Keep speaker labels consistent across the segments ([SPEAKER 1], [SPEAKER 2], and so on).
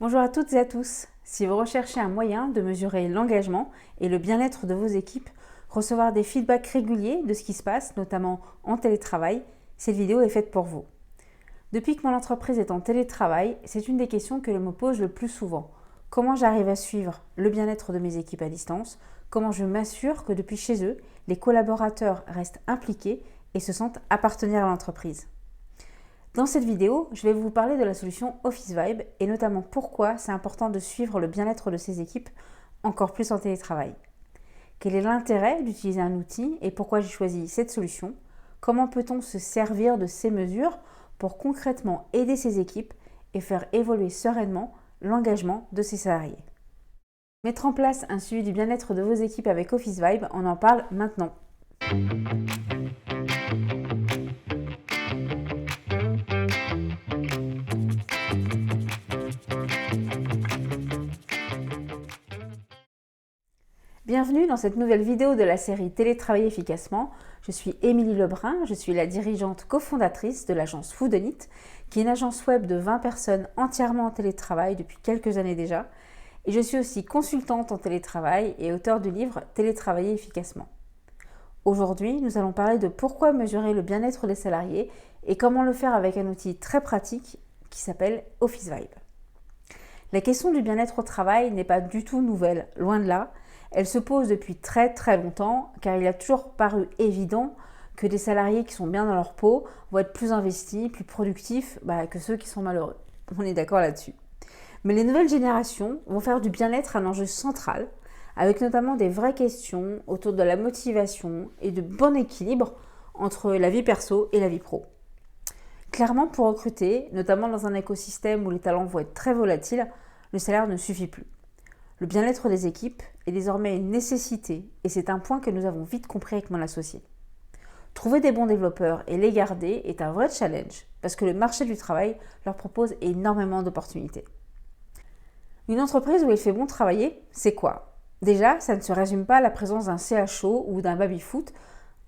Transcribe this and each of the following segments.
[SPEAKER 1] Bonjour à toutes et à tous. Si vous recherchez un moyen de mesurer l'engagement et le bien-être de vos équipes, recevoir des feedbacks réguliers de ce qui se passe, notamment en télétravail, cette vidéo est faite pour vous. Depuis que mon entreprise est en télétravail, c'est une des questions que je me pose le plus souvent. Comment j'arrive à suivre le bien-être de mes équipes à distance? Comment je m'assure que depuis chez eux, les collaborateurs restent impliqués et se sentent appartenir à l'entreprise? Dans cette vidéo, je vais vous parler de la solution Office Vibe et notamment pourquoi c'est important de suivre le bien-être de ces équipes encore plus en télétravail. Quel est l'intérêt d'utiliser un outil et pourquoi j'ai choisi cette solution? Comment peut-on se servir de ces mesures pour concrètement aider ces équipes et faire évoluer sereinement l'engagement de ces salariés? Mettre en place un suivi du bien-être de vos équipes avec Office Vibe, on en parle maintenant. Bienvenue dans cette nouvelle vidéo de la série Télétravailler efficacement. Je suis Émilie Lebrun, je suis la dirigeante cofondatrice de l'agence Foodonit, qui est une agence web de 20 personnes entièrement en télétravail depuis quelques années déjà. Et je suis aussi consultante en télétravail et auteure du livre Télétravailler efficacement. Aujourd'hui, nous allons parler de pourquoi mesurer le bien-être des salariés et comment le faire avec un outil très pratique qui s'appelle Office Vibe. La question du bien-être au travail n'est pas du tout nouvelle, loin de là. Elle se pose depuis très longtemps car il a toujours paru évident que des salariés qui sont bien dans leur peau vont être plus investis, plus productifs que ceux qui sont malheureux. On est d'accord là-dessus. Mais les nouvelles générations vont faire du bien-être un enjeu central, avec notamment des vraies questions autour de la motivation et de bon équilibre entre la vie perso et la vie pro. Clairement, pour recruter, notamment dans un écosystème où les talents vont être très volatiles, le salaire ne suffit plus. Le bien-être des équipes est désormais une nécessité et c'est un point que nous avons vite compris avec mon associé. Trouver des bons développeurs et les garder est un vrai challenge parce que le marché du travail leur propose énormément d'opportunités. Une entreprise où il fait bon travailler, c'est quoi? Déjà, ça ne se résume pas à la présence d'un CHO ou d'un baby-foot,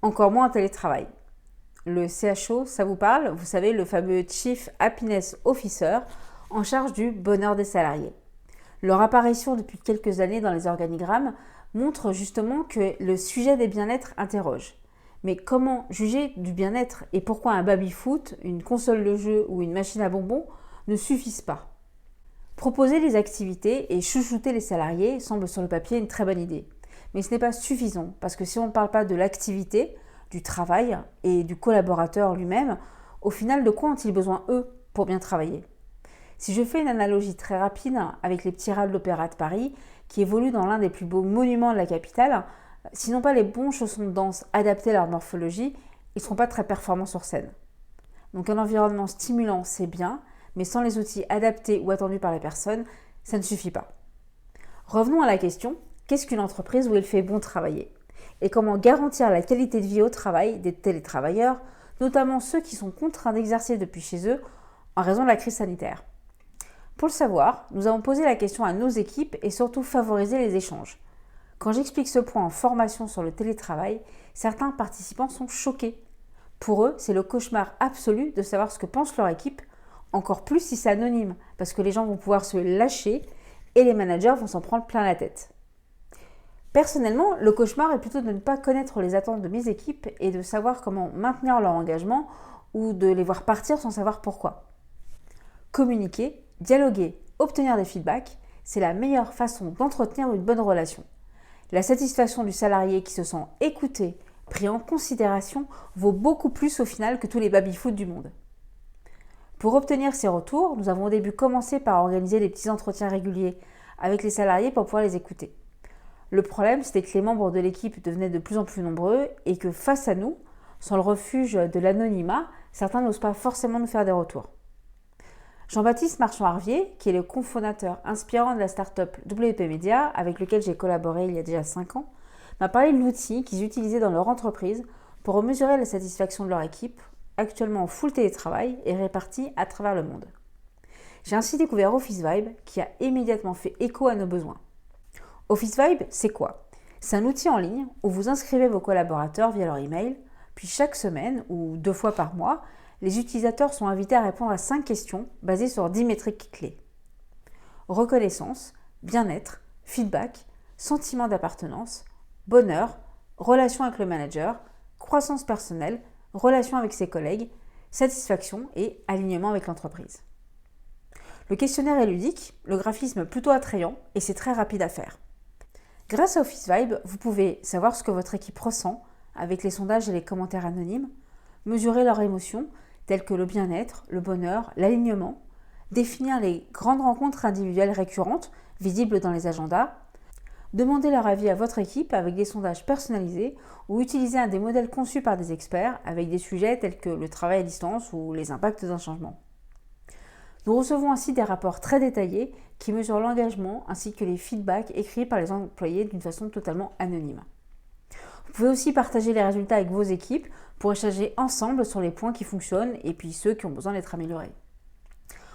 [SPEAKER 1] encore moins en télétravail. Le CHO, ça vous parle? Vous savez, le fameux Chief Happiness Officer en charge du bonheur des salariés. Leur apparition depuis quelques années dans les organigrammes montre justement que le sujet des bien-être interroge. Mais comment juger du bien-être et pourquoi un baby-foot, une console de jeu ou une machine à bonbons ne suffisent pas? Proposer des activités et chouchouter les salariés semble sur le papier une très bonne idée. Mais ce n'est pas suffisant parce que si on ne parle pas de l'activité, du travail et du collaborateur lui-même, au final de quoi ont-ils besoin eux pour bien travailler? Si je fais une analogie très rapide avec les petits rats de l'Opéra de Paris, qui évoluent dans l'un des plus beaux monuments de la capitale, s'ils n'ont pas les bons chaussons de danse adaptés à leur morphologie, ils ne seront pas très performants sur scène. Donc un environnement stimulant, c'est bien, mais sans les outils adaptés ou attendus par les personnes, ça ne suffit pas. Revenons à la question, qu'est-ce qu'une entreprise où il fait bon travailler? Et comment garantir la qualité de vie au travail des télétravailleurs, notamment ceux qui sont contraints d'exercer depuis chez eux en raison de la crise sanitaire? Pour le savoir, nous avons posé la question à nos équipes et surtout favorisé les échanges. Quand j'explique ce point en formation sur le télétravail, certains participants sont choqués. Pour eux, c'est le cauchemar absolu de savoir ce que pense leur équipe, encore plus si c'est anonyme, parce que les gens vont pouvoir se lâcher et les managers vont s'en prendre plein la tête. Personnellement, le cauchemar est plutôt de ne pas connaître les attentes de mes équipes et de savoir comment maintenir leur engagement ou de les voir partir sans savoir pourquoi. Communiquer, dialoguer, obtenir des feedbacks, c'est la meilleure façon d'entretenir une bonne relation. La satisfaction du salarié qui se sent écouté, pris en considération, vaut beaucoup plus au final que tous les baby-foot du monde. Pour obtenir ces retours, nous avons au début commencé par organiser des petits entretiens réguliers avec les salariés pour pouvoir les écouter. Le problème, c'était que les membres de l'équipe devenaient de plus en plus nombreux et que face à nous, sans le refuge de l'anonymat, certains n'osent pas forcément nous faire des retours. Jean-Baptiste Marchand-Harvier, qui est le cofondateur inspirant de la start-up WP Media, avec lequel j'ai collaboré il y a déjà 5 ans, m'a parlé de l'outil qu'ils utilisaient dans leur entreprise pour mesurer la satisfaction de leur équipe, actuellement en full télétravail et répartie à travers le monde. J'ai ainsi découvert Office Vibe, qui a immédiatement fait écho à nos besoins. Office Vibe, c'est quoi? C'est un outil en ligne où vous inscrivez vos collaborateurs via leur email, puis chaque semaine ou 2 fois par mois, les utilisateurs sont invités à répondre à 5 questions basées sur 10 métriques clés. reconnaissance, bien-être, feedback, sentiment d'appartenance, bonheur, relation avec le manager, croissance personnelle, relation avec ses collègues, satisfaction et alignement avec l'entreprise. Le questionnaire est ludique, le graphisme plutôt attrayant et c'est très rapide à faire. Grâce à Office Vibe, vous pouvez savoir ce que votre équipe ressent avec les sondages et les commentaires anonymes, mesurer leurs émotions telles que le bien-être, le bonheur, l'alignement, définir les grandes rencontres individuelles récurrentes visibles dans les agendas, demander leur avis à votre équipe avec des sondages personnalisés ou utiliser un des modèles conçus par des experts avec des sujets tels que le travail à distance ou les impacts d'un changement. Nous recevons ainsi des rapports très détaillés qui mesurent l'engagement ainsi que les feedbacks écrits par les employés d'une façon totalement anonyme. Vous pouvez aussi partager les résultats avec vos équipes pour échanger ensemble sur les points qui fonctionnent et puis ceux qui ont besoin d'être améliorés.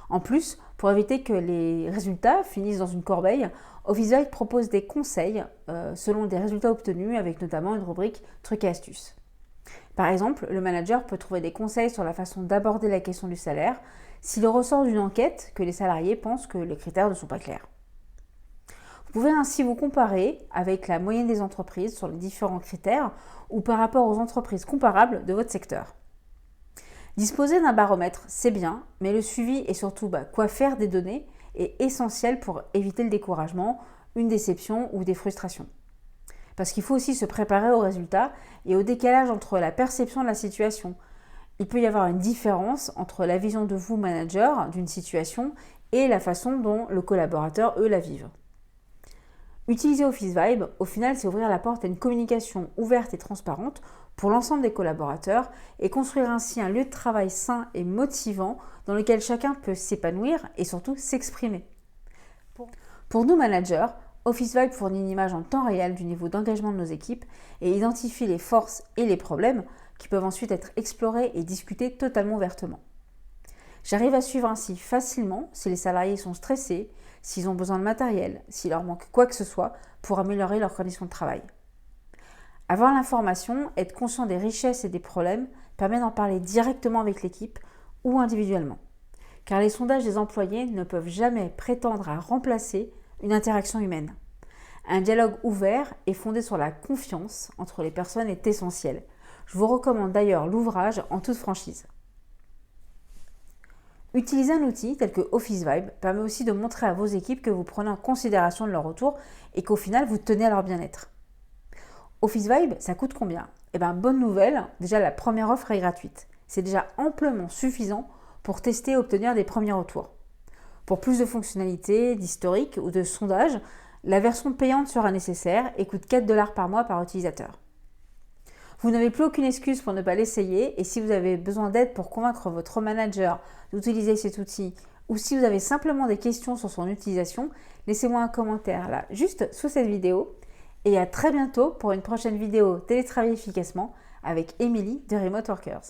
[SPEAKER 1] En plus, pour éviter que les résultats finissent dans une corbeille, Office Vibe propose des conseils selon des résultats obtenus avec notamment une rubrique trucs et astuces. Par exemple, le manager peut trouver des conseils sur la façon d'aborder la question du salaire s'il ressort d'une enquête que les salariés pensent que les critères ne sont pas clairs. Vous pouvez ainsi vous comparer avec la moyenne des entreprises sur les différents critères ou par rapport aux entreprises comparables de votre secteur. Disposer d'un baromètre, c'est bien, mais le suivi et surtout quoi faire des données est essentiel pour éviter le découragement, une déception ou des frustrations. Parce qu'il faut aussi se préparer aux résultats et au décalage entre la perception de la situation. Il peut y avoir une différence entre la vision de vous, manager, d'une situation et la façon dont le collaborateur, eux, la vivent. Utiliser Office Vibe, au final, c'est ouvrir la porte à une communication ouverte et transparente pour l'ensemble des collaborateurs et construire ainsi un lieu de travail sain et motivant dans lequel chacun peut s'épanouir et surtout s'exprimer. Pour nous managers, Office Vibe fournit une image en temps réel du niveau d'engagement de nos équipes et identifie les forces et les problèmes qui peuvent ensuite être explorés et discutés totalement ouvertement. J'arrive à suivre ainsi facilement si les salariés sont stressés, s'ils ont besoin de matériel, s'il leur manque quoi que ce soit pour améliorer leurs conditions de travail. Avoir l'information, être conscient des richesses et des problèmes permet d'en parler directement avec l'équipe ou individuellement. Car les sondages des employés ne peuvent jamais prétendre à remplacer une interaction humaine. Un dialogue ouvert et fondé sur la confiance entre les personnes est essentiel. Je vous recommande d'ailleurs l'ouvrage en toute franchise. Utiliser un outil tel que Office Vibe permet aussi de montrer à vos équipes que vous prenez en considération de leur retour et qu'au final vous tenez à leur bien-être. Office Vibe, ça coûte combien ? Bonne nouvelle, déjà la première offre est gratuite. C'est déjà amplement suffisant pour tester et obtenir des premiers retours. Pour plus de fonctionnalités, d'historique ou de sondage, la version payante sera nécessaire et coûte 4 $ par mois par utilisateur. Vous n'avez plus aucune excuse pour ne pas l'essayer et si vous avez besoin d'aide pour convaincre votre manager d'utiliser cet outil ou si vous avez simplement des questions sur son utilisation, laissez-moi un commentaire là, juste sous cette vidéo. Et à très bientôt pour une prochaine vidéo Télétravailler efficacement avec Émilie de Remote Workers.